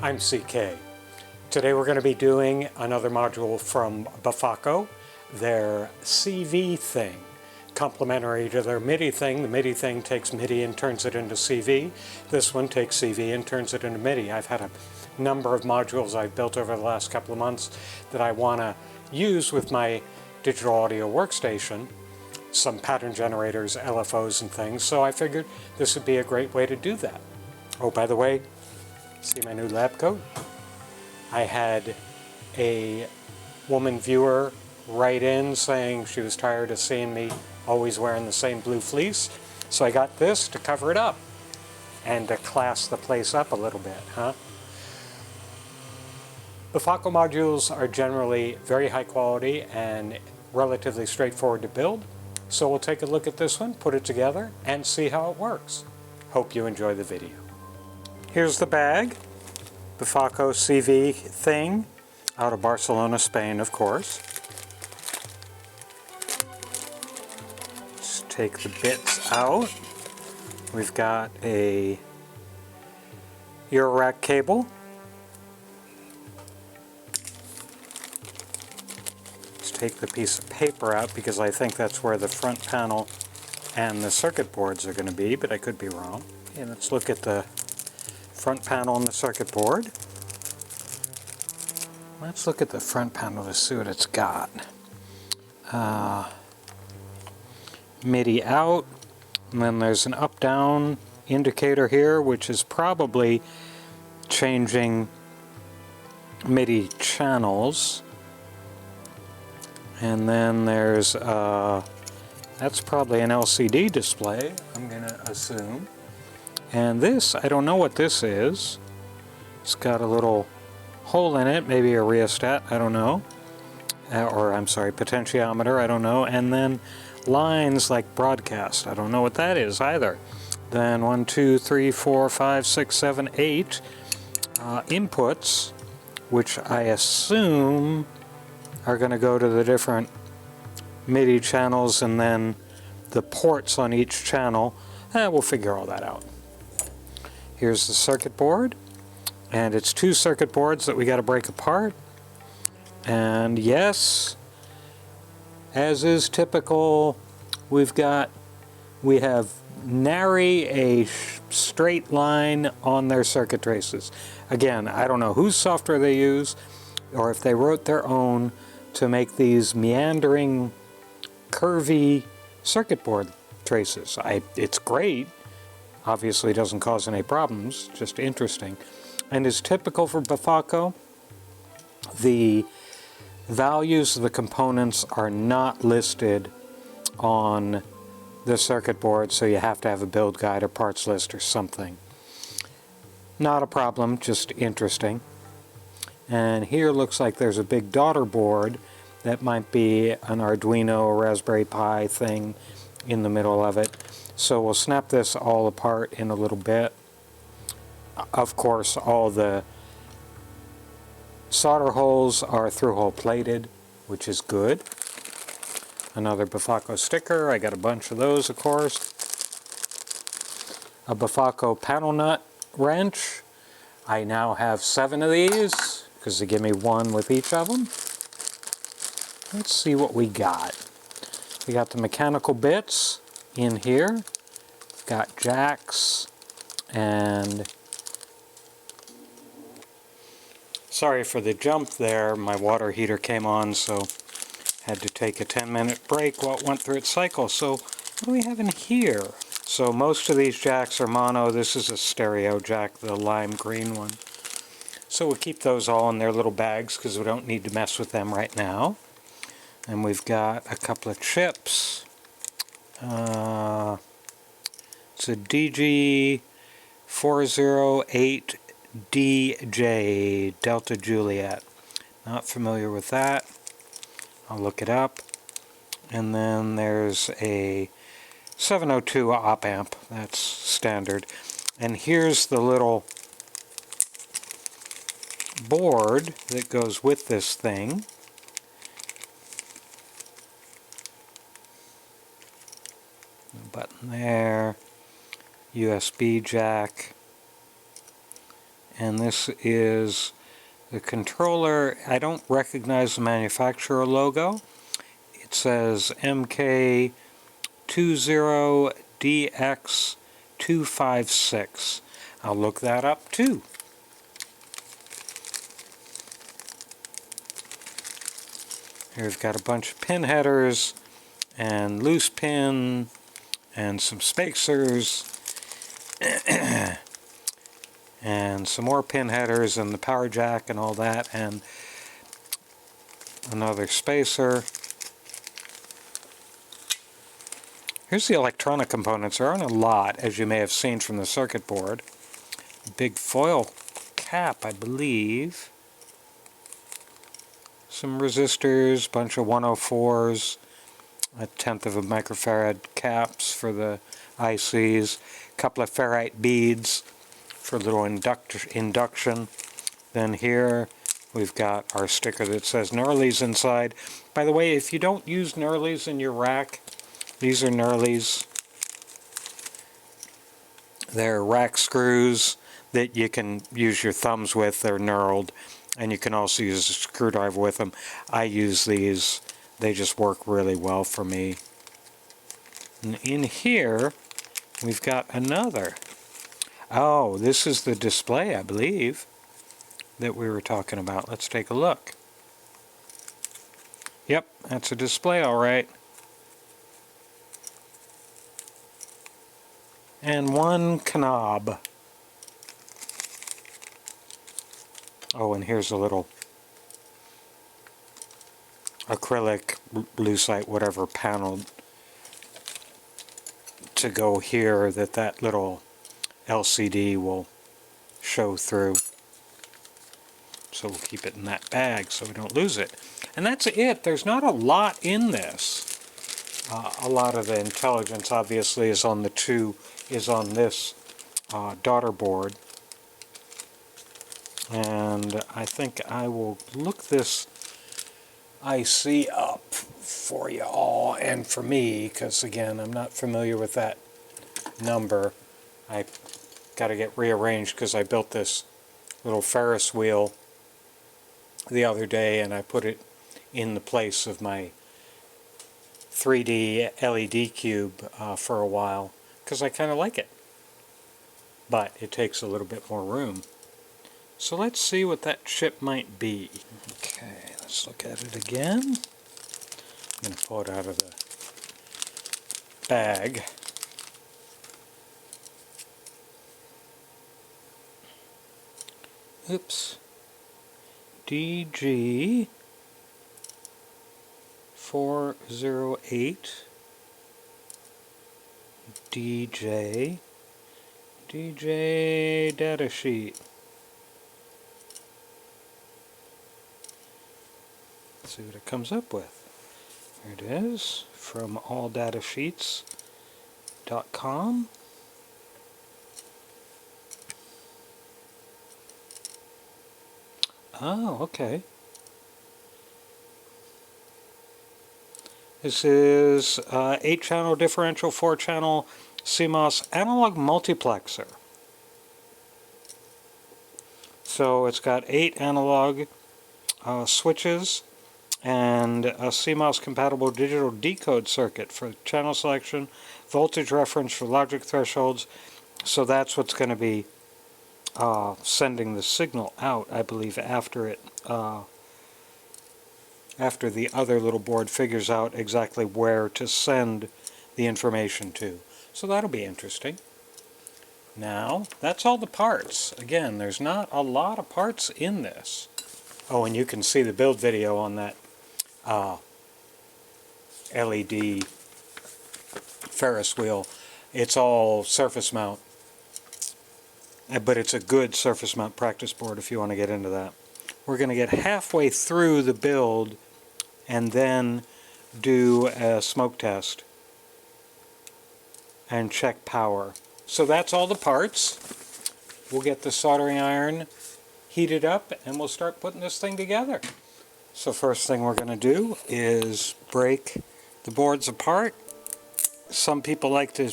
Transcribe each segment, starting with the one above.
I'm CK. Today we're going to be doing another module from Befaco, their CV thing. Complementary to their MIDI thing. The MIDI thing takes MIDI and turns it into CV. This one takes CV and turns it into MIDI. I've had a number of modules I've built over the last couple of months that I want to use with my digital audio workstation, some pattern generators, LFOs and things, so I figured this would be a great way to do that. Oh, by the way, see my new lab coat? I had a woman viewer write in saying she was tired of seeing me always wearing the same blue fleece, so I got this to cover it up and to class the place up a little bit, huh? Befaco modules are generally very high quality and relatively straightforward to build, so we'll take a look at this one, put it together, and see how it works. Hope you enjoy the video. Here's the bag, Befaco CV thing, out of Barcelona, Spain, of course. Let's take the bits out. We've got a eurorack cable. Let's take the piece of paper out because I think that's where the front panel and the circuit boards are going to be, but I could be wrong. Okay, let's look at the front panel and the circuit board. Let's look at the front panel to see what it's got. MIDI out, and then there's an up-down indicator here, which is probably changing MIDI channels. And then there's, that's probably an LCD display, I'm going to assume. And this, I don't know what this is. It's got a little hole in it, maybe a rheostat, I don't know. Or, I'm sorry, potentiometer, I don't know. And then lines like broadcast, I don't know what that is either. Then 1, 2, 3, 4, 5, 6, 7, 8 inputs, which I assume are going to go to the different MIDI channels and then the ports on each channel. We'll figure all that out. Here's the circuit board, and it's two circuit boards that we got to break apart. And yes, as is typical, we have nary a straight line on their circuit traces. Again, I don't know whose software they use or if they wrote their own to make these meandering, curvy circuit board traces. It's great. Obviously doesn't cause any problems, just interesting. And as typical for Befaco, the values of the components are not listed on the circuit board, so you have to have a build guide or parts list or something. Not a problem, just interesting. And here looks like there's a big daughter board that might be an Arduino or Raspberry Pi thing in the middle of it. So we'll snap this all apart in a little bit. Of course, all the solder holes are through-hole plated, which is good. Another Befaco sticker, I got a bunch of those, of course. A Befaco panel nut wrench. I now have 7 of these, because they give me one with each of them. Let's see what we got. We got the mechanical bits in here. Got jacks and sorry for the jump there, my water heater came on, so had to take a 10-minute break while it went through its cycle. So what do we have in here? So most of these jacks are mono. This is a stereo jack, the lime green one. So we'll keep those all in their little bags because we don't need to mess with them right now. And we've got a couple of chips. It's a DG408DJ Delta Juliet. Not familiar with that. I'll look it up. And then there's a 702 op amp. That's standard. And here's the little board that goes with this thing. Button there, USB jack, And this is the controller. I don't recognize the manufacturer logo. It says MK20DX256. I'll look that up too. Here we've got a bunch of pin headers and loose pin and some spacers and some more pin headers and the power jack and all that, and another spacer. Here's the electronic components. There aren't a lot, as you may have seen from the circuit board. Big foil cap, I believe. Some resistors, bunch of 104s, a tenth of a microfarad caps for the ICs, a couple of ferrite beads for a little induction. Then here we've got our sticker that says knurlies inside. By the way, if you don't use knurlies in your rack, these are knurlies. They're rack screws that you can use your thumbs with. They're knurled, and you can also use a screwdriver with them. I use these. They just work really well for me. And in here, we've got another. Oh, this is the display, I believe, that we were talking about. Let's take a look. Yep, that's a display, all right. And one knob. Oh, and here's a little acrylic, lucite, whatever panel to go here that little LCD will show through. So we'll keep it in that bag so we don't lose it. And that's it. There's not a lot in this. A lot of the intelligence obviously is on this daughter board. And I think I will look this IC up for you all and for me, because again, I'm not familiar with that number. I got to get rearranged because I built this little Ferris wheel the other day and I put it in the place of my 3D LED cube for a while because I kind of like it. But it takes a little bit more room. So let's see what that chip might be. Okay, let's look at it again. I'm going to pull it out of the bag. Oops. DG 408 DJ datasheet. Let's see what it comes up with. There it is, from alldatasheets.com. Oh, okay. This is 8-channel differential, 4-channel CMOS analog multiplexer. So it's got 8 analog switches and a CMOS compatible digital decode circuit for channel selection, voltage reference for logic thresholds. So that's what's going to be sending the signal out, I believe, after the other little board figures out exactly where to send the information to. So that'll be interesting. Now, that's all the parts. Again, there's not a lot of parts in this. Oh, and you can see the build video on that LED Ferris wheel. It's all surface mount. But it's a good surface mount practice board if you want to get into that. We're going to get halfway through the build and then do a smoke test and check power. So that's all the parts. We'll get the soldering iron heated up and we'll start putting this thing together. So first thing we're going to do is break the boards apart. Some people like to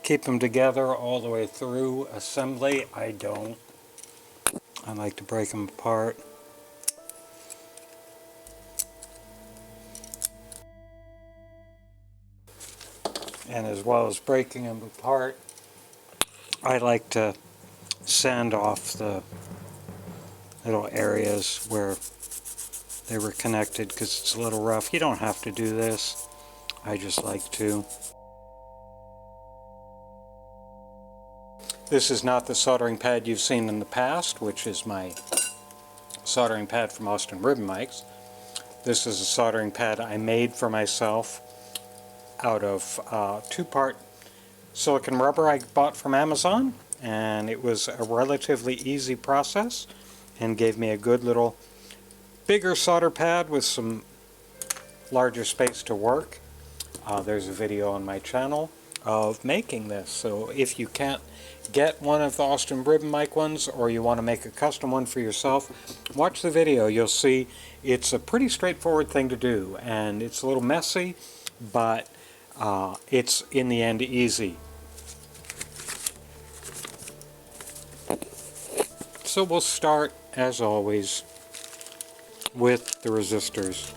keep them together all the way through assembly. I don't. I like to break them apart. And as well as breaking them apart, I like to sand off the little areas where they were connected because it's a little rough. You don't have to do this. I just like to. This is not the soldering pad you've seen in the past, which is my soldering pad from Austin Ribbon Mics. This is a soldering pad I made for myself out of two-part silicone rubber I bought from Amazon, and it was a relatively easy process and gave me a good little bigger solder pad with some larger space to work. There's a video on my channel of making this, so if you can't get one of the Austin Ribbon Mic ones or you want to make a custom one for yourself, watch the video. You'll see it's a pretty straightforward thing to do, and it's a little messy, but it's in the end easy. So we'll start, as always, with the resistors.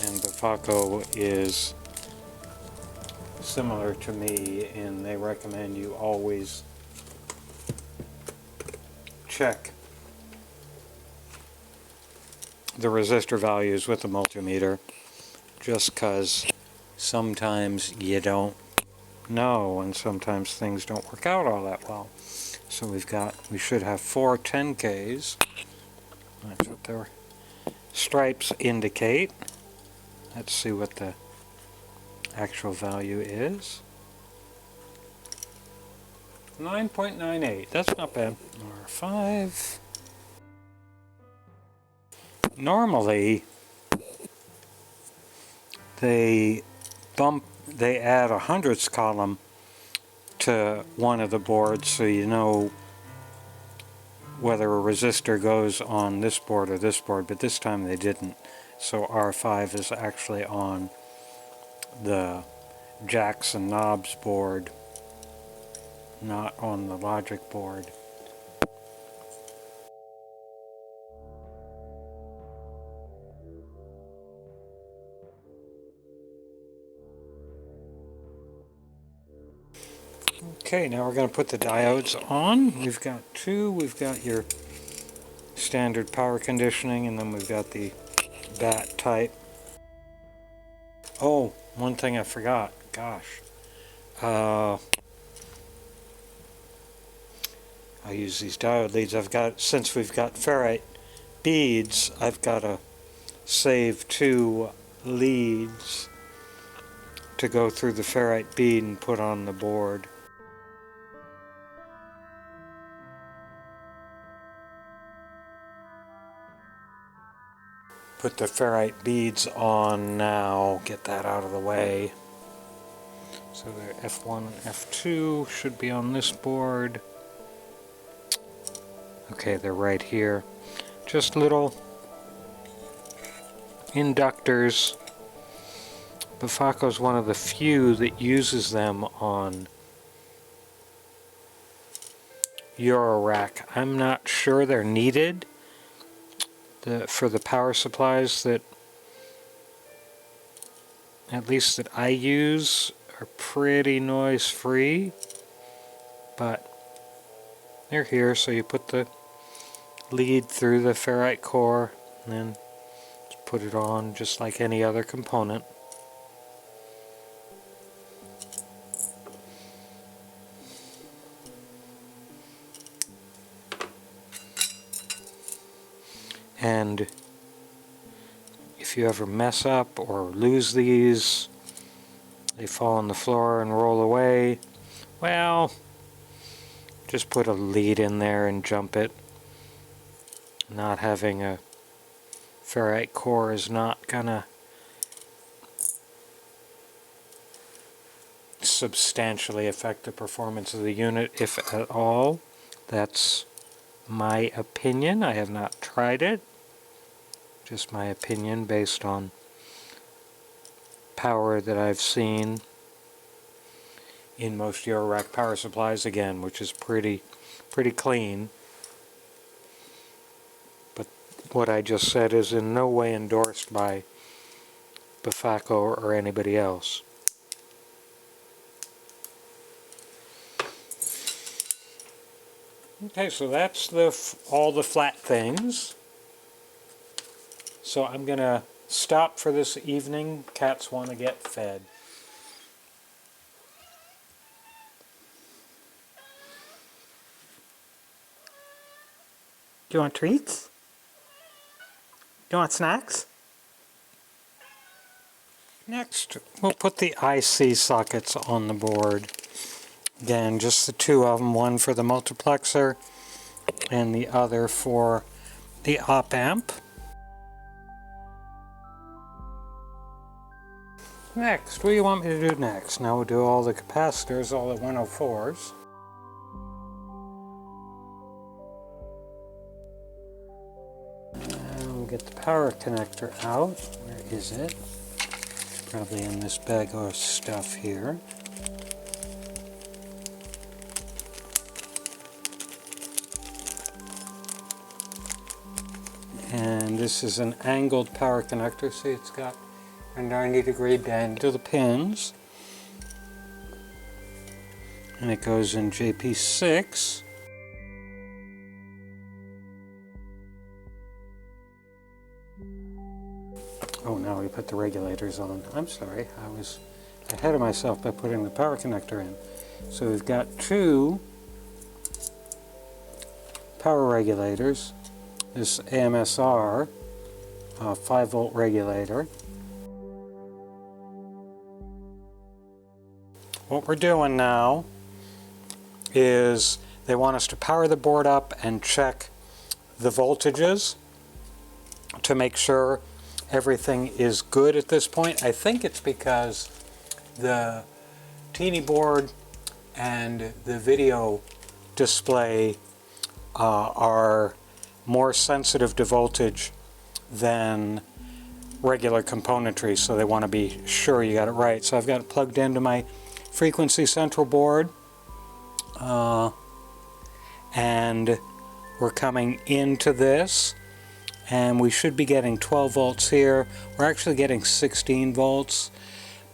And Befaco is similar to me, and they recommend you always check the resistor values with the multimeter, just because sometimes you don't know, and sometimes things don't work out all that well. So we should have 4 10Ks. That's what their stripes indicate. Let's see what the actual value is. 9.98. That's not bad. R5. Normally, they add a hundredths column to one of the boards, so you know whether a resistor goes on this board or this board, but this time they didn't. So R5 is actually on the jacks and knobs board, not on the logic board. Okay, now we're going to put the diodes on. We've got 2. We've got your standard power conditioning, and then we've got the BAT type. Oh, one thing I forgot. Gosh. I use these diode leads. Since we've got ferrite beads, I've got to save 2 leads to go through the ferrite bead and put on the board. Put the ferrite beads on now, get that out of the way. So the F1 and F2 should be on this board. Okay, they're right here. Just little inductors. Befaco is one of the few that uses them on eurorack. I'm not sure they're needed. For the power supplies that, at least that I use, are pretty noise free, but they're here. So you put the lead through the ferrite core and then just put it on just like any other component. And if you ever mess up or lose these, they fall on the floor and roll away, well, just put a lead in there and jump it. Not having a ferrite core is not gonna substantially affect the performance of the unit, if at all. That's my opinion. I have not tried it. Just my opinion based on power that I've seen. in most eurorack power supplies again, which is pretty clean. But what I just said is in no way endorsed by Befaco or anybody else. Okay, so that's all the flat things. So I'm going to stop for this evening. Cats want to get fed. Do you want treats? Do you want snacks? Next, we'll put the IC sockets on the board. Again, just the two of them, one for the multiplexer and the other for the op amp. Next, what do you want me to do next? Now we'll do all the capacitors, all the 104s. And we'll get the power connector out. Where is it? Probably in this bag of stuff here. And this is an angled power connector. See, it's got a 90-degree bend to the pins. And it goes in JP6. Oh, now we put the regulators on. I'm sorry, I was ahead of myself by putting the power connector in. So we've got two power regulators. This AMSR 5-volt regulator. What we're doing now is they want us to power the board up and check the voltages to make sure everything is good at this point. I think it's because the teeny board and the video display are more sensitive to voltage than regular componentry, so they want to be sure you got it right. So I've got it plugged into my frequency central board, and we're coming into this, and we should be getting 12 volts here. We're actually getting 16 volts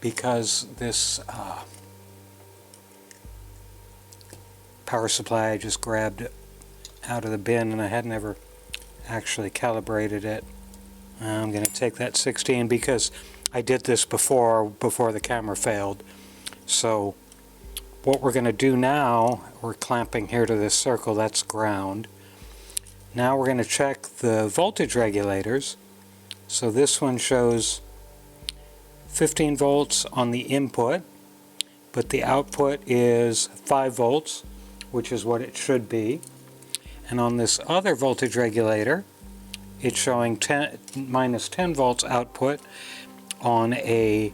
because this power supply I just grabbed out of the bin and I had never actually calibrated it. I'm going to take that 16 because I did this before the camera failed. So what we're going to do now, we're clamping here to this circle, that's ground. Now we're going to check the voltage regulators. So this one shows 15 volts on the input, but the output is 5 volts, which is what it should be. And on this other voltage regulator, it's showing minus 10 volts output on a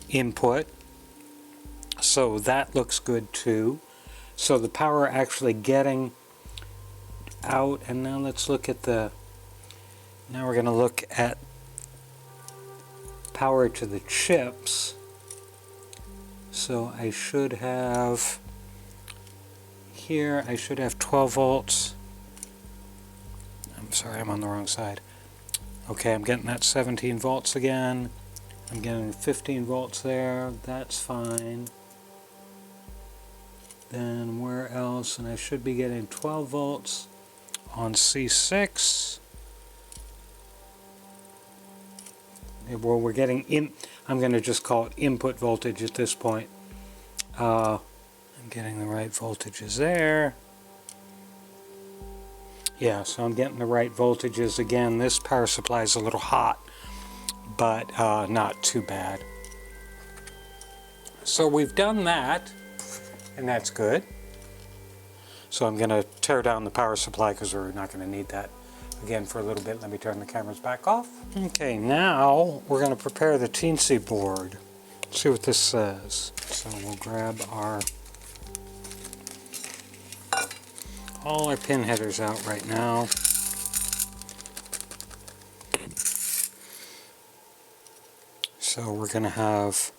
input. So that looks good too. So the power actually getting out. And now let's look at now we're going to look at power to the chips. So I should have here, I should have 12 volts. I'm sorry, I'm on the wrong side. Okay, I'm getting that 17 volts again. I'm getting 15 volts there. That's fine. Then where else? And I should be getting 12 volts on C6. Well, we're getting I'm going to just call it input voltage at this point. I'm getting the right voltages there. Yeah, so I'm getting the right voltages. Again, this power supply is a little hot, but not too bad. So we've done that, and that's good. So I'm going to tear down the power supply because we're not going to need that again for a little bit. Let me turn the cameras back off. Okay, now we're going to prepare the teensy board. See what this says. So we'll grab all our pin headers out right now. So we're going to have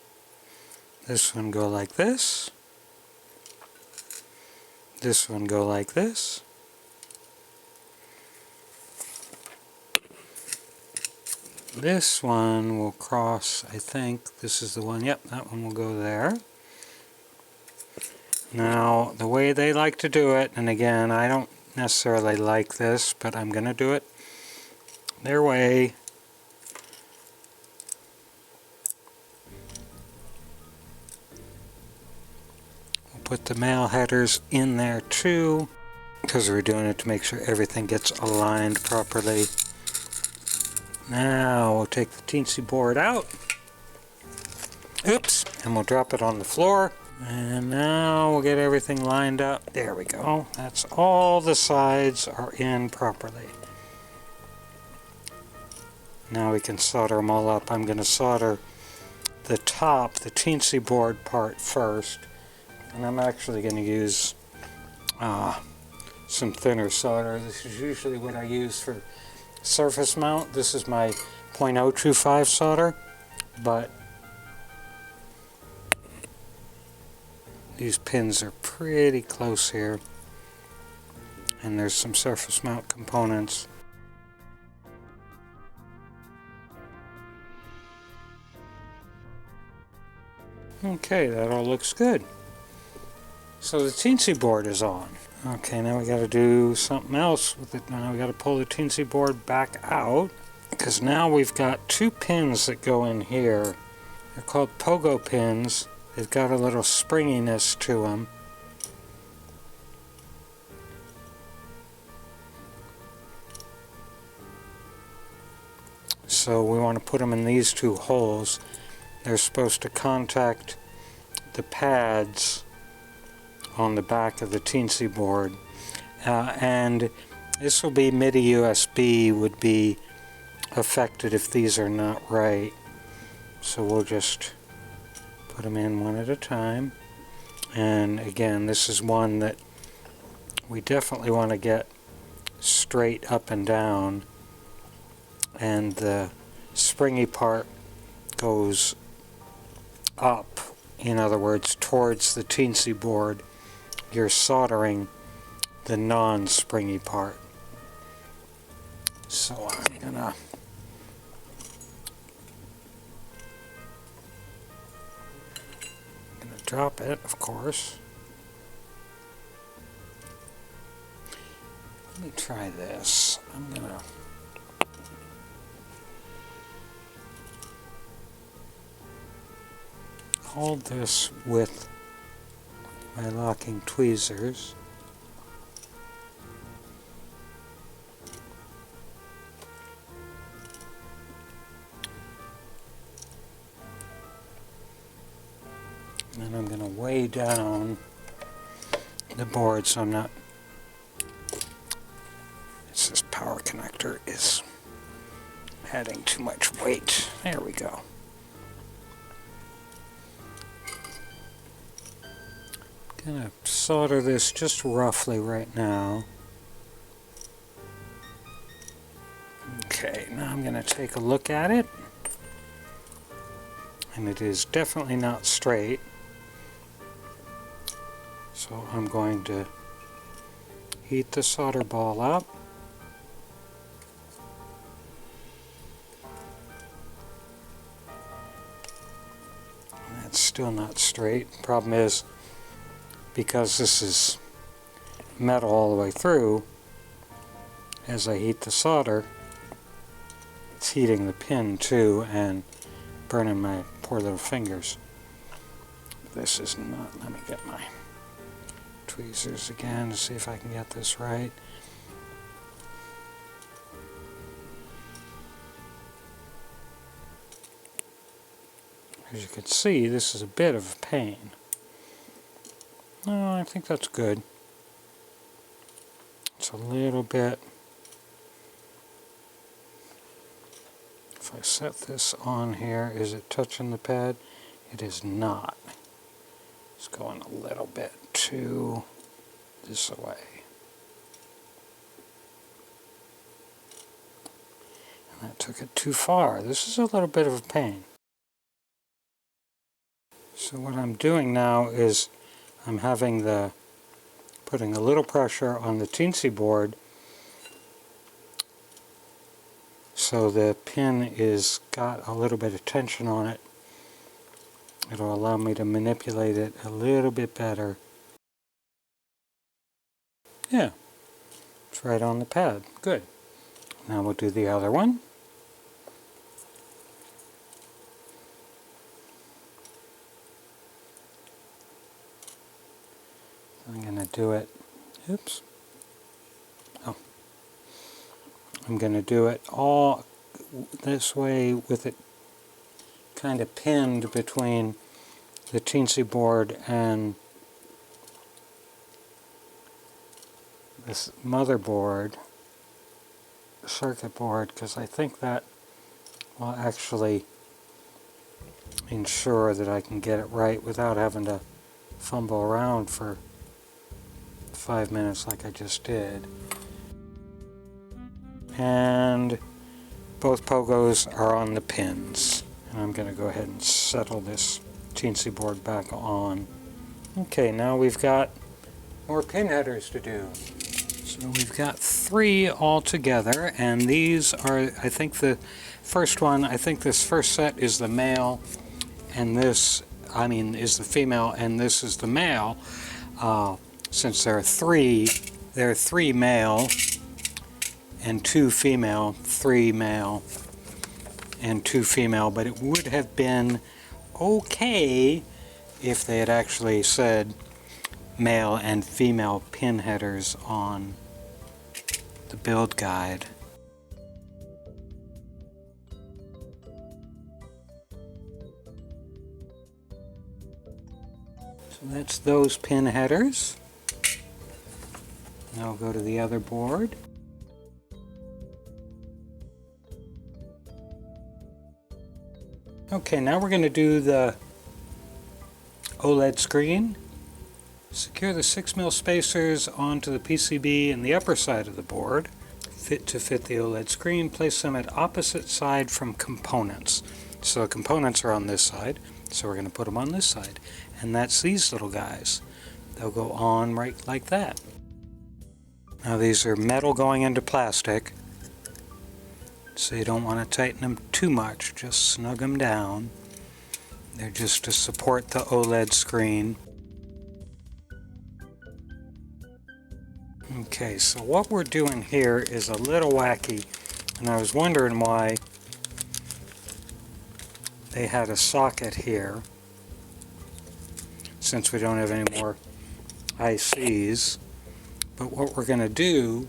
this one go like this. This one go like this. This one will cross, I think, this is the one, yep, that one will go there. Now, the way they like to do it, and again, I don't necessarily like this, but I'm going to do it their way. We'll put the male headers in there too, because we're doing it to make sure everything gets aligned properly. Now we'll take the teensy board out. Oops, and we'll drop it on the floor. And now we'll get everything lined up. There we go. That's all the sides are in properly. Now we can solder them all up. I'm going to solder the top, the teensy board part first. And I'm actually going to use some thinner solder. This is usually what I use for surface mount. This is my .025 solder, but these pins are pretty close here, and there's some surface mount components. Okay, that all looks good. So the teensy board is on. Okay, now we got to do something else with it. Now we got to pull the teensy board back out, because now we've got two pins that go in here. They're called pogo pins. They've got a little springiness to them. So we want to put them in these two holes. They're supposed to contact the pads on the back of the teensy board, and this will be MIDI USB would be affected if these are not right. So we'll just put them in one at a time. And again, this is one that we definitely want to get straight up and down, and the springy part goes up, in other words, towards the teensy board. You're soldering the non-springy part. So I'm gonna drop it, of course. Let me try this. I'm gonna hold this with my locking tweezers. And then I'm going to weigh down the board so I'm not, this power connector is adding too much weight. There we go. I'm going to solder this just roughly right now. Okay, now I'm going to take a look at it. And it is definitely not straight. So I'm going to heat the solder ball up. And that's still not straight. Problem is, because this is metal all the way through, as I heat the solder, it's heating the pin too and burning my poor little fingers. This is not, let me get my tweezers again to see if I can get this right. As you can see, this is a bit of a pain. No, I think that's good. It's a little bit. If I set this on here, is it touching the pad? It is not. It's going a little bit too this way. And that took it too far. This is a little bit of a pain. So what I'm doing now is I'm putting a little pressure on the teensy board so the pin is got a little bit of tension on it. It'll allow me to manipulate it a little bit better. Yeah, it's right on the pad. Good. Now we'll do the other one. I'm going to do it, oops, oh, I'm going to do it all this way with it kind of pinned between the teensy board and this motherboard, circuit board, because I think that will actually ensure that I can get it right without having to fumble around for 5 minutes like I just did. And both pogos are on the pins. And I'm going to go ahead and settle this teensy board back on. Okay, now we've got more pin headers to do. So we've got 3 all together, and these are, I think the first one, I think this first set is the male, and this, is the female, and this is the male. Since there are 3 male and 2 female, 3 male and 2 female, but it would have been okay if they had actually said male and female pin headers on the build guide. So that's those pin headers. Now I'll go to the other board. Okay, now we're going to do the OLED screen. Secure the 6mm spacers onto the PCB in the upper side of the board. Fit the OLED screen. Place them at opposite side from components. So the components are on this side, so we're going to put them on this side. And that's these little guys. They'll go on right like that. Now these are metal going into plastic, so you don't want to tighten them too much, just snug them down. They're just to support the OLED screen. Okay, so what we're doing here is a little wacky, and I was wondering why they had a socket here, since we don't have any more ICs. But what we're going to do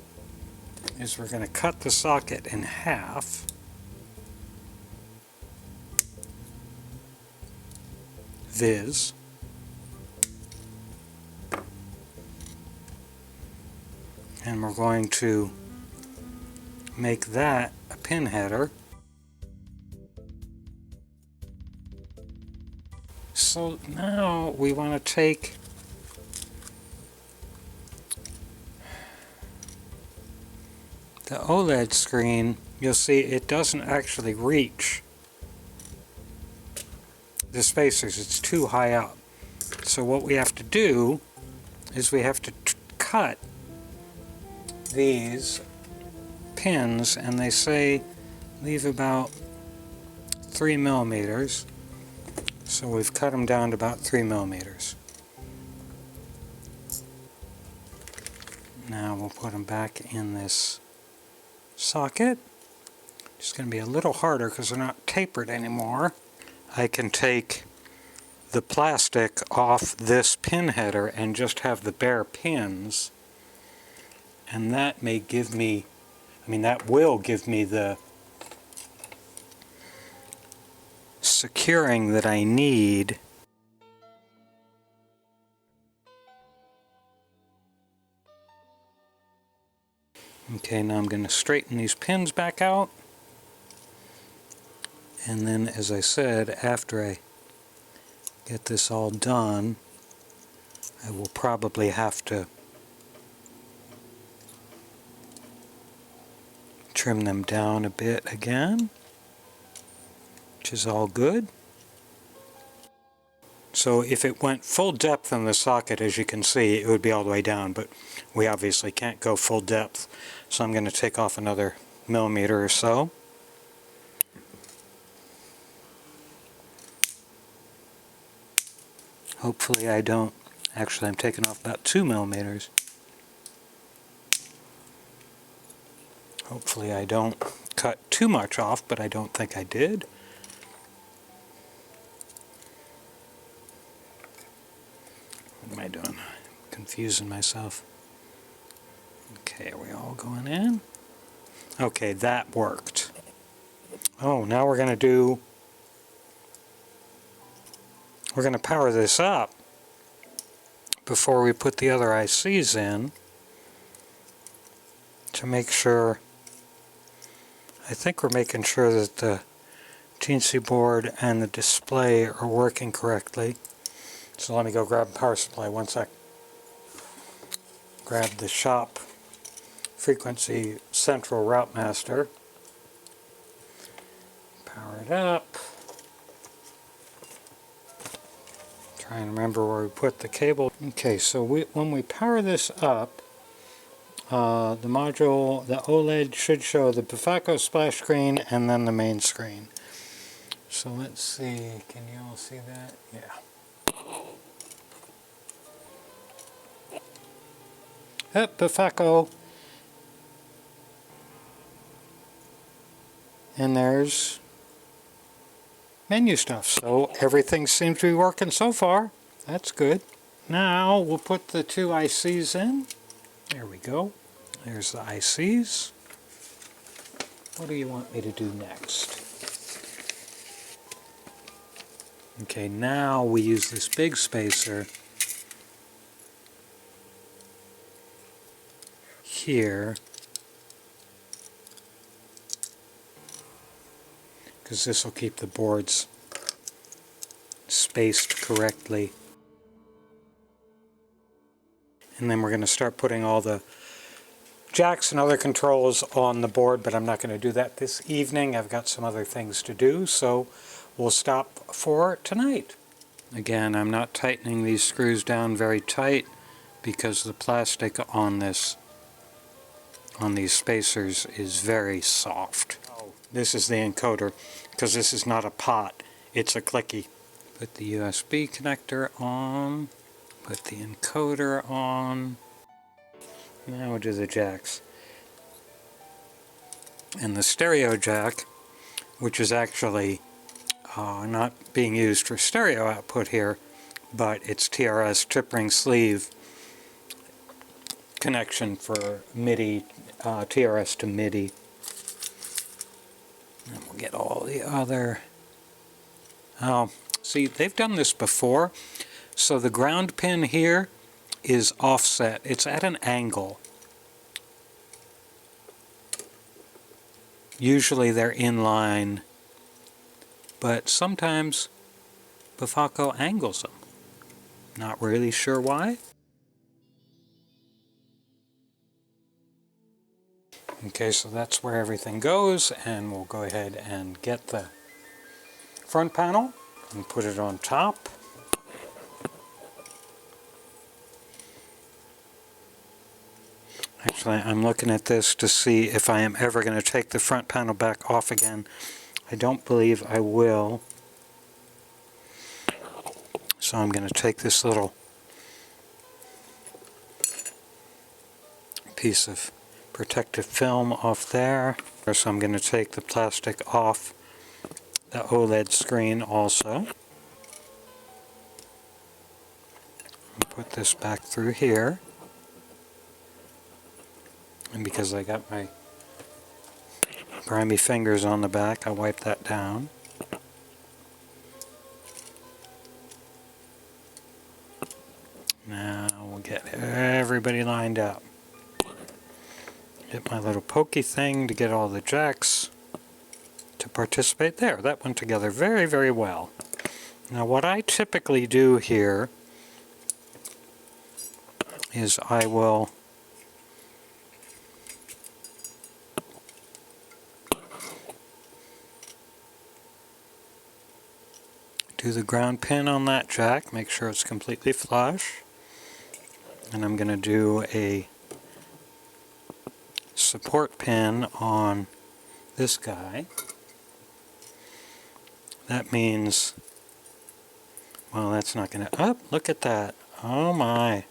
is we're going to cut the socket in half. Viz. And we're going to make that a pin header. So now we want to take the OLED screen. You'll see it doesn't actually reach the spacers. It's too high up. So what we have to do is we have to cut these pins, and they say leave about 3 millimeters. So we've cut them down to about 3 millimeters. Now we'll put them back in this socket. It's going to be a little harder because they're not tapered anymore. I can take the plastic off this pin header and just have the bare pins, and that may give me, that will give me the securing that I need. Okay, now I'm going to straighten these pins back out, and then, as I said, after I get this all done, I will probably have to trim them down a bit again, which is all good. So if it went full depth in the socket, as you can see, it would be all the way down, but we obviously can't go full depth. So I'm going to take off another millimeter or so. Hopefully I don't. Actually, I'm taking off about 2 millimeters. Hopefully I don't cut too much off, but I don't think I did. What am I doing? Confusing myself. Okay, are we all going in? Okay, that worked. Oh, now we're going to power this up before we put the other ICs in to make sure. I think we're making sure that the Teensy board and the display are working correctly. So let me go grab a power supply. One sec. Grab the shop frequency central route master. Power it up. Try and remember where we put the cable. Okay, so when we power this up, the module, the OLED should show the Befaco splash screen and then the main screen. So let's see, can you all see that? Yeah. Befaco. And there's menu stuff. So everything seems to be working so far. That's good. Now we'll put the 2 ICs in. There we go. There's the ICs. What do you want me to do next? Okay, now we use this big spacer here, because this will keep the boards spaced correctly. And then we're going to start putting all the jacks and other controls on the board, but I'm not going to do that this evening. I've got some other things to do, so we'll stop for tonight. Again, I'm not tightening these screws down very tight because the plastic on these spacers is very soft. This is the encoder, because this is not a pot, it's a clicky. Put the USB connector on, put the encoder on. Now we'll do the jacks. And the stereo jack, which is actually not being used for stereo output here, but it's TRS tip ring sleeve connection for MIDI, TRS to MIDI. And we'll get all the other... see, they've done this before. So the ground pin here is offset. It's at an angle. Usually they're in line, but sometimes Befaco angles them. Not really sure why. Okay, so that's where everything goes, and we'll go ahead and get the front panel and put it on top. Actually, I'm looking at this to see if I am ever going to take the front panel back off again. I don't believe I will. So I'm going to take this little piece of protective film off there. So I'm going to take the plastic off the OLED screen also. And put this back through here. And because I got my grimy fingers on the back, I wipe that down. Now we'll get everybody lined up. Get my little pokey thing to get all the jacks to participate. There, that went together very, very well. Now what I typically do here is I will do the ground pin on that jack, make sure it's completely flush. And I'm going to do a support pin on this guy. That means, well, that's not going to, oh, look at that. Oh my.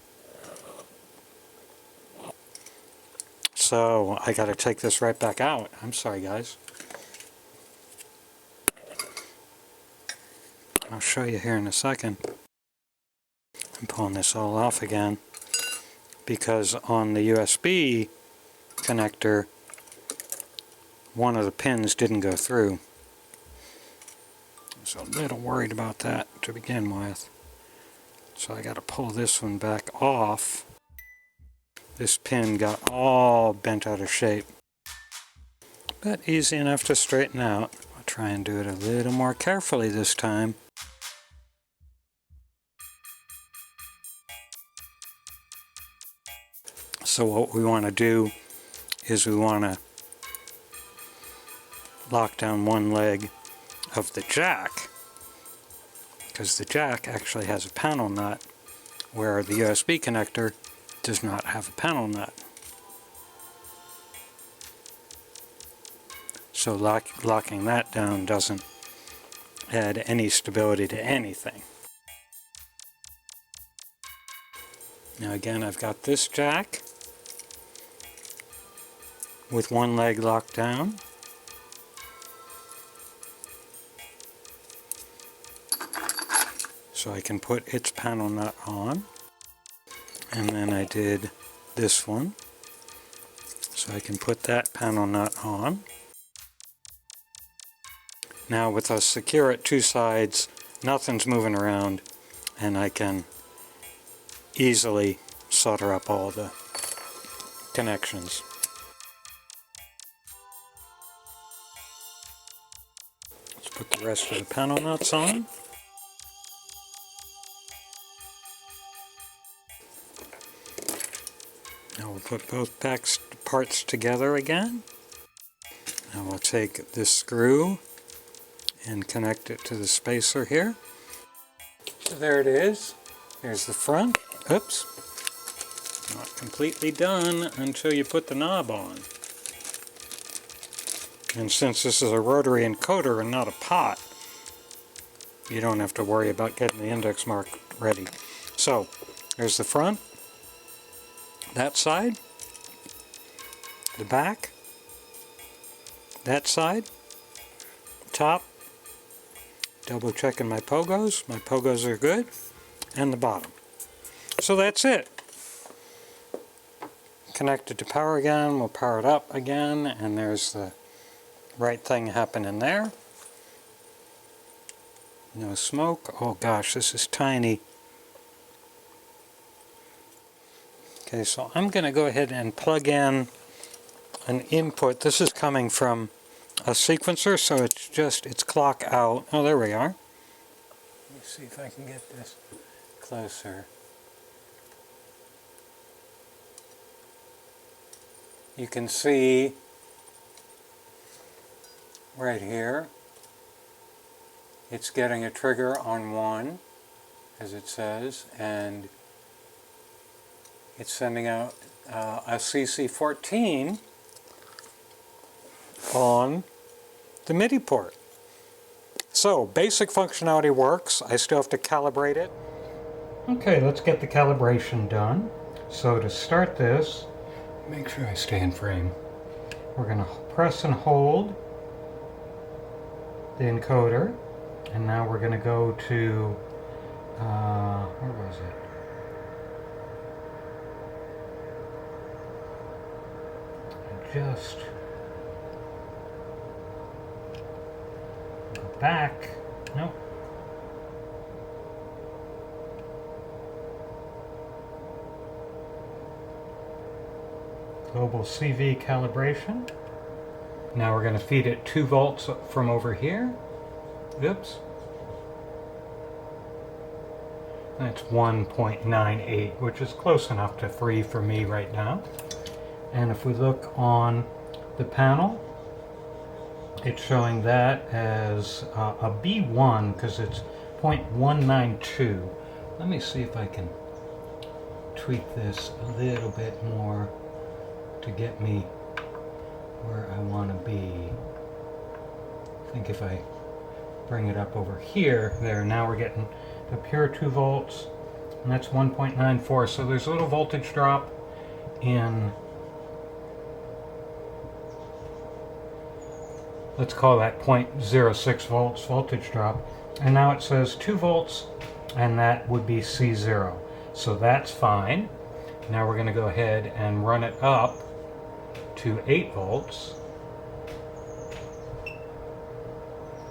So I got to take this right back out. I'm sorry, guys. I'll show you here in a second. I'm pulling this all off again because on the USB connector, one of the pins didn't go through. I was a little worried about that to begin with. So I got to pull this one back off. This pin got all bent out of shape. But easy enough to straighten out. I'll try and do it a little more carefully this time. So what we want to do is we want to lock down one leg of the jack, because the jack actually has a panel nut where the USB connector does not have a panel nut. So locking that down doesn't add any stability to anything. Now again, I've got this jack with one leg locked down. So I can put its panel nut on. And then I did this one. So I can put that panel nut on. Now with us secure at two sides, nothing's moving around, and I can easily solder up all the connections. Let's put the rest of the panel nuts on. Now we'll put both parts together again. Now we'll take this screw and connect it to the spacer here. So there it is. Here's the front. Oops. Not completely done until you put the knob on. And since this is a rotary encoder and not a pot, you don't have to worry about getting the index mark ready. So, there's the front, that side, the back, that side, top, double checking my pogos. My pogos are good. And the bottom. So that's it. Connected to power again. We'll power it up again. And there's the right thing happening there. No smoke. Oh gosh, this is tiny. Okay, so I'm going to go ahead and plug in an input. This is coming from a sequencer, so it's clock out. Oh, there we are. Let me see if I can get this closer. You can see right here, it's getting a trigger on 1, as it says, and it's sending out a CC14 on the MIDI port. So, basic functionality works. I still have to calibrate it. Okay, let's get the calibration done. So to start this, make sure I stay in frame. We're going to press and hold the encoder, and now we're going to go to, where was it? Just go back. Nope. Global CV calibration. Now we're going to feed it 2 volts from over here. Oops. That's 1.98, which is close enough to 3 for me right now. And if we look on the panel, it's showing that as a B1 because it's 0.192. Let me see if I can tweak this a little bit more to get me where I want to be. I think if I bring it up over here, there, now we're getting to pure 2 volts, and that's 1.94. So there's a little voltage drop in, let's call that 0.06 volts voltage drop, and now it says 2 volts, and that would be C0. So that's fine. Now we're going to go ahead and run it up to 8 volts.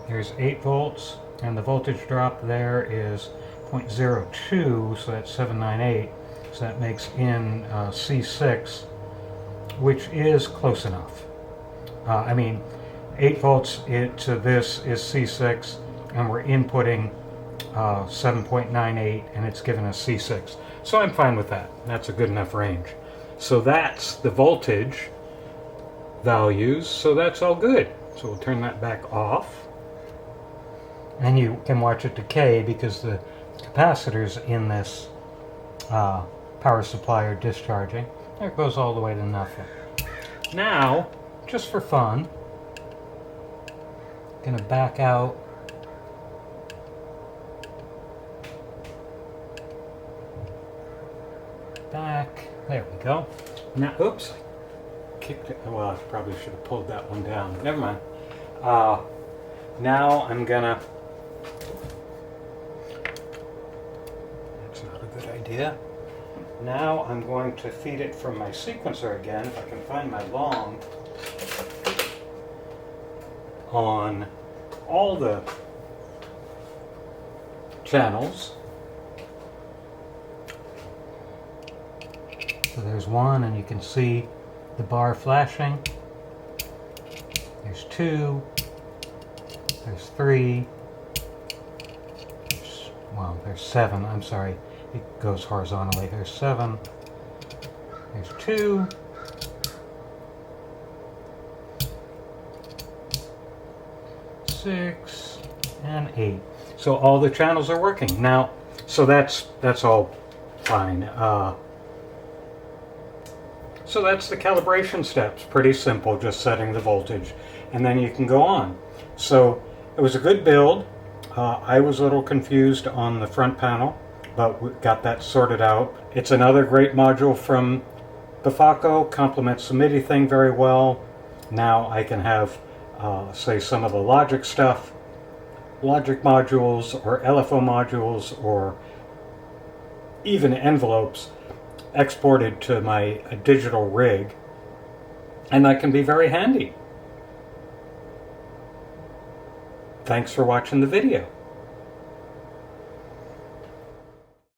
Here's 8 volts, and the voltage drop there is 0.02, so that's 798. So that makes in C6, which is close enough. I mean, 8 volts to this is C6, and we're inputting 7.98, and it's given us C6. So I'm fine with that. That's a good enough range. So that's the voltage values, so that's all good. So we'll turn that back off. And you can watch it decay because the capacitors in this power supply are discharging. There it goes all the way to nothing. Now, just for fun, I'm going to back out. Back. There we go. Now, oops. Kicked it. Well, I probably should have pulled that one down. Never mind. Now I'm gonna. That's not a good idea. Now I'm going to feed it from my sequencer again, if I can find my long, on all the channels. So there's 1, and you can see the bar flashing. There's 2. There's 3. There's 7. I'm sorry. It goes horizontally. There's 7. There's 2. Six and 8. So all the channels are working now. So that's all fine. So that's the calibration steps. Pretty simple, just setting the voltage, and then you can go on. So it was a good build. I was a little confused on the front panel, but we got that sorted out. It's another great module from Befaco, complements the MIDI thing very well. Now I can have, say, some of the logic stuff, logic modules or LFO modules or even envelopes exported to my digital rig, and that can be very handy. Thanks for watching the video.